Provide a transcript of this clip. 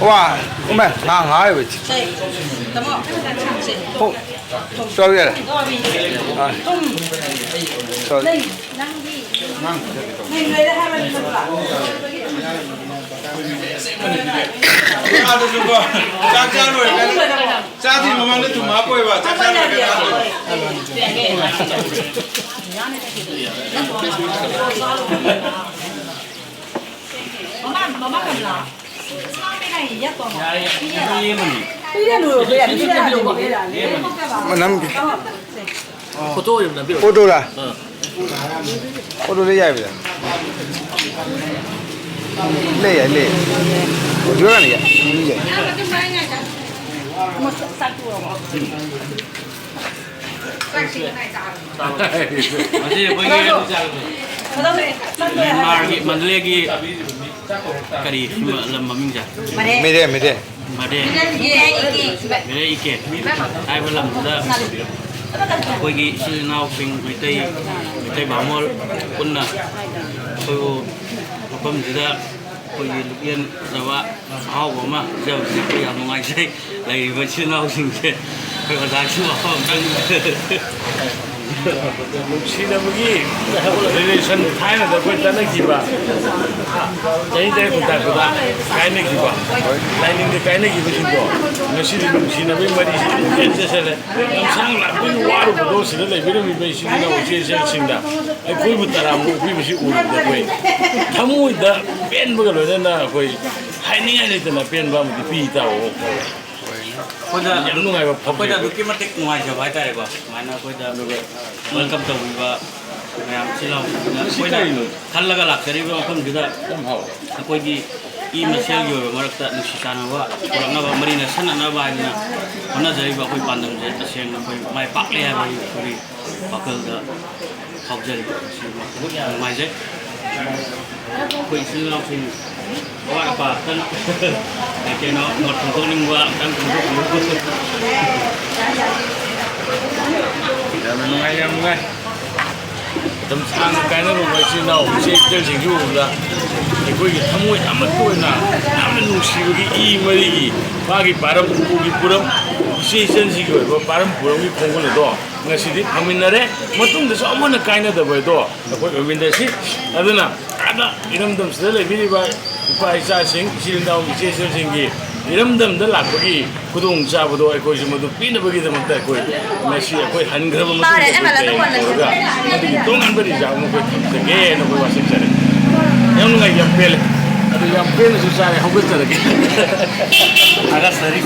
Wah, come on, hang with it. Oh, sorry. Sorry. Foto lah. Foto le jaya bila. Le. Jual kan ya? Mandalay lagi kari lembam minja. Meitei. Ike. Hai belum sudah. Koi gi enao ping Meitei bamol punna. Koi mafam sudah. Koi lukian jawa ahaoba mah jauh sekali yang mengajar lagi enao singna. Koi ada semua orang. Singna bagi relation Thailand dapat tanah kiba. Jadi saya kuntar kuda kainnya kiba. Lain ini kainnya kiba sih. Nasi di Singna bagi mari sih. Jadi sangat lebih waru betul sih. Lebih lebih baik Singna uji Singna. Koi taram okpiba sih urut dapat. Kamu itu pen begal ada koi. Hai ni ada tanah pen bamu di tahu. Koda yang nungai ba koda duki matik nungai jawai tare ba mana koda welcome to ba yang silau koda khallaga laksari ba kam juga koi di I Mathel yo marakta nusisana ba orangna ba marina sanana ba ina ona jari ba koi pandam je taseng koi mai pak le ba koi bakal da hokjari mai je koi silau sing wah apa kan kena ngot tunggu buat kan tunggu tidak mengai tentang karena rumah Singna uji jadi juga koi kamu amat koi na amat nusi bagi mari bagi param bagi puram season sih koi param puram bagi pungkul itu ngasih di peminare matung desa aman kainnya dah itu koi peminare sih ada iram sudah lebih baik Paisa sing silindau season singgi iram dah bagi kudung sahabat doa koi semua tu pindah bagi teman kita koi nasi koi hangar matung nanti tungan beri jamu koi tegak koi wasik cari yang nungai yang pel susah yang betul lagi agak sering